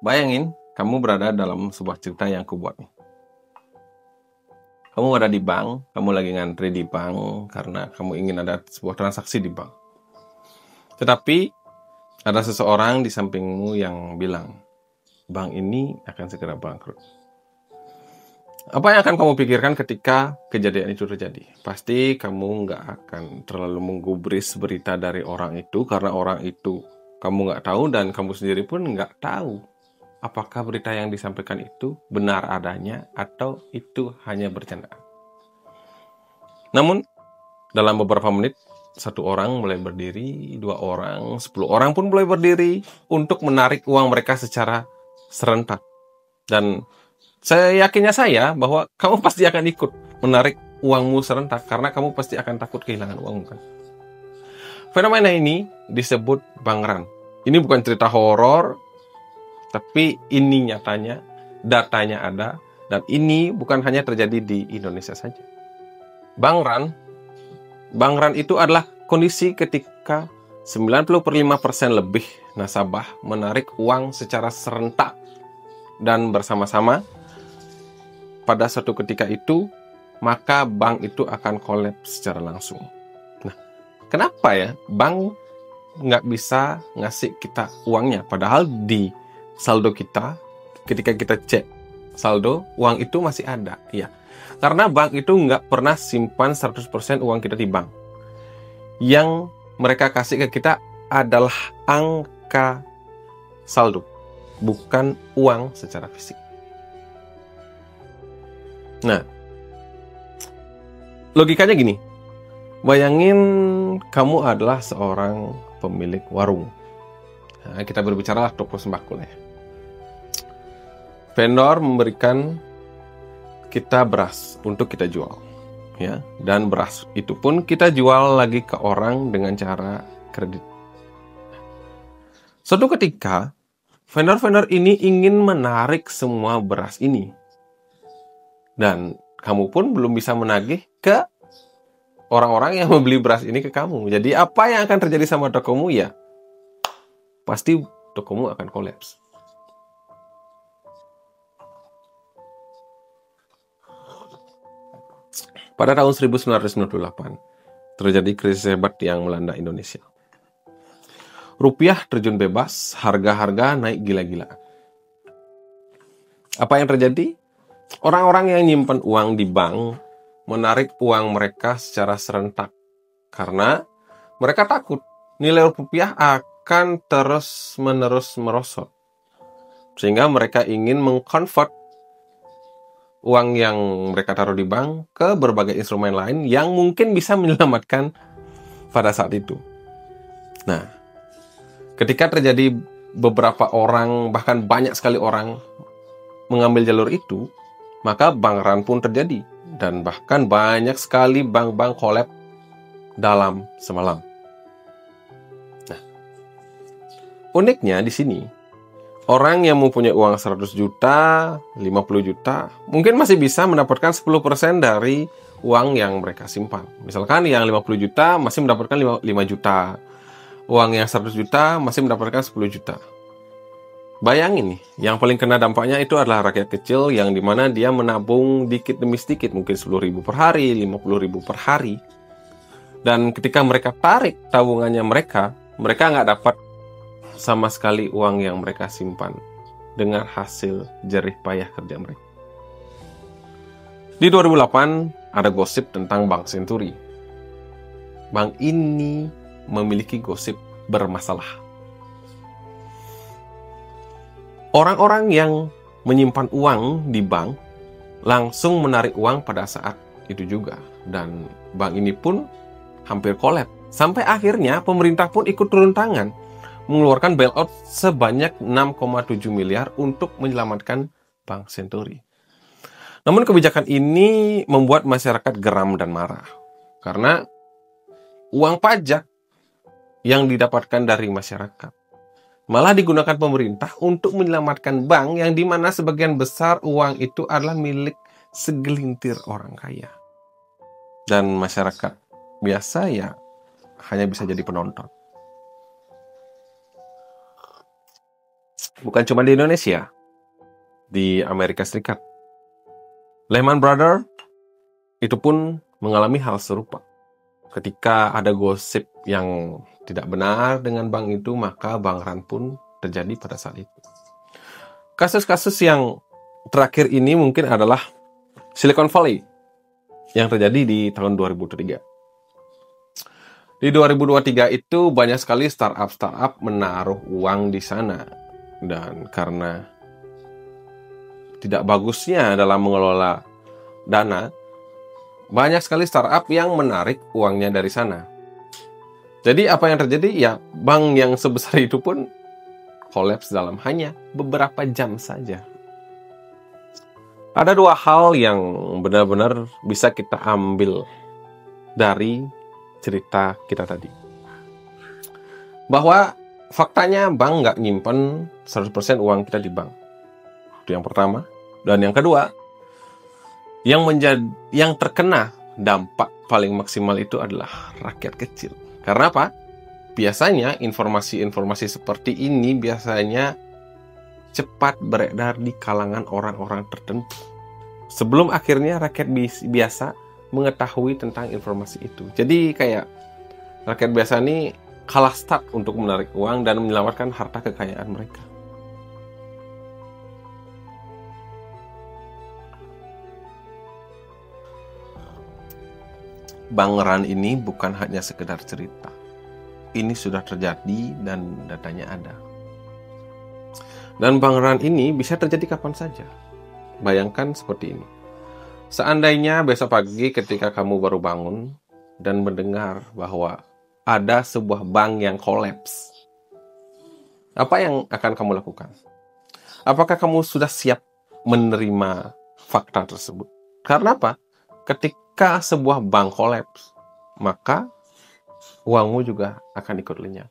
Bayangin, kamu berada dalam sebuah cerita yang aku buat nih. Kamu ada di bank, kamu lagi ngantri di bank karena kamu ingin ada sebuah transaksi di bank. Tetapi ada seseorang di sampingmu yang bilang, bank ini akan segera bangkrut. Apa yang akan kamu pikirkan ketika kejadian itu terjadi? Pasti kamu nggak akan terlalu menggubris berita dari orang itu, karena orang itu kamu nggak tahu dan kamu sendiri pun nggak tahu apakah berita yang disampaikan itu benar adanya atau itu hanya bercandaan. Namun, dalam beberapa menit, satu orang mulai berdiri, 2 orang, 10 orang pun mulai berdiri untuk menarik uang mereka secara serentak. Dan yakinnya saya bahwa kamu pasti akan ikut menarik uangmu serentak karena kamu pasti akan takut kehilangan uangmu kan. Fenomena ini disebut bank run. Ini bukan cerita horor, tapi ini nyatanya, datanya ada, dan ini bukan hanya terjadi di Indonesia saja. Bank run itu adalah kondisi ketika 95% lebih nasabah menarik uang secara serentak dan bersama-sama. Pada suatu ketika itu, maka bank itu akan kolaps secara langsung. Nah, kenapa ya bank nggak bisa ngasih kita uangnya? Padahal di saldo kita, ketika kita cek saldo, uang itu masih ada. Ya, karena bank itu nggak pernah simpan 100% uang kita di bank. Yang mereka kasih ke kita adalah angka saldo, bukan uang secara fisik. Nah, logikanya gini. Bayangin kamu adalah seorang pemilik warung. Nah, kita berbicara toko sembako ya. Vendor memberikan kita beras untuk kita jual, ya. Dan beras itu pun kita jual lagi ke orang dengan cara kredit. Suatu ketika, vendor-vendor ini ingin menarik semua beras ini. Dan kamu pun belum bisa menagih ke orang-orang yang membeli beras ini ke kamu. Jadi apa yang akan terjadi sama tokomu ya? Pasti tokomu akan kolaps. Pada tahun 1998, terjadi krisis hebat yang melanda Indonesia. Rupiah terjun bebas, harga-harga naik gila-gilaan. Apa yang terjadi? Orang-orang yang nyimpan uang di bank menarik uang mereka secara serentak karena mereka takut nilai rupiah akan terus-menerus merosot. Sehingga mereka ingin mengkonvert uang yang mereka taruh di bank ke berbagai instrumen lain yang mungkin bisa menyelamatkan pada saat itu. Nah, ketika terjadi beberapa orang, bahkan banyak sekali orang mengambil jalur itu, maka bank run pun terjadi. Dan bahkan banyak sekali bank-bank kolaps dalam semalam. Nah, uniknya di sini, orang yang mempunyai uang 100 juta, 50 juta, mungkin masih bisa mendapatkan 10% dari uang yang mereka simpan. Misalkan yang 50 juta masih mendapatkan 5 juta. Uang yang 100 juta masih mendapatkan 10 juta. Bayangin nih, yang paling kena dampaknya itu adalah rakyat kecil yang dimana dia menabung dikit demi sedikit, mungkin 10.000 per hari, 50.000 per hari. Dan ketika mereka tarik tabungannya mereka nggak dapat sama sekali uang yang mereka simpan dengan hasil jerih payah kerja mereka. Di 2008 ada gosip tentang Bank Senturi. Bank ini memiliki gosip bermasalah. Orang-orang yang menyimpan uang di bank langsung menarik uang pada saat itu juga. Dan bank ini pun hampir kolaps. Sampai akhirnya pemerintah pun ikut turun tangan mengeluarkan bailout sebanyak 6,7 miliar untuk menyelamatkan Bank Senturi. Namun kebijakan ini membuat masyarakat geram dan marah. Karena uang pajak yang didapatkan dari masyarakat malah digunakan pemerintah untuk menyelamatkan bank yang dimana sebagian besar uang itu adalah milik segelintir orang kaya. Dan masyarakat biasa ya hanya bisa jadi penonton. Bukan cuma di Indonesia, di Amerika Serikat. Lehman Brothers itu pun mengalami hal serupa. Ketika ada gosip yang tidak benar dengan bank itu, maka bank run pun terjadi pada saat itu. Kasus-kasus yang terakhir ini mungkin adalah Silicon Valley yang terjadi di tahun 2003. Di 2023 itu banyak sekali startup menaruh uang di sana. Dan karena tidak bagusnya dalam mengelola dana, banyak sekali startup yang menarik uangnya dari sana. Jadi apa yang terjadi? Ya, bank yang sebesar itu pun kolaps dalam hanya beberapa jam saja. Ada dua hal yang benar-benar bisa kita ambil dari cerita kita tadi. Bahwa faktanya bank nggak nyimpen 100% uang kita di bank. Itu yang pertama. Dan yang kedua, yang terkena dampak paling maksimal itu adalah rakyat kecil. Karena apa? Biasanya informasi-informasi seperti ini biasanya cepat beredar di kalangan orang-orang tertentu. Sebelum akhirnya rakyat biasa mengetahui tentang informasi itu. Jadi kayak rakyat biasa ini kalah start untuk menarik uang dan menyelamatkan harta kekayaan mereka. Bank run ini bukan hanya sekedar cerita. Ini sudah terjadi dan datanya ada. Dan bank run ini bisa terjadi kapan saja. Bayangkan seperti ini. Seandainya besok pagi ketika kamu baru bangun dan mendengar bahwa ada sebuah bank yang kolaps, apa yang akan kamu lakukan? Apakah kamu sudah siap menerima fakta tersebut? Karena apa? Ketika sebuah bank kolaps, maka uangmu juga akan ikut lenyap.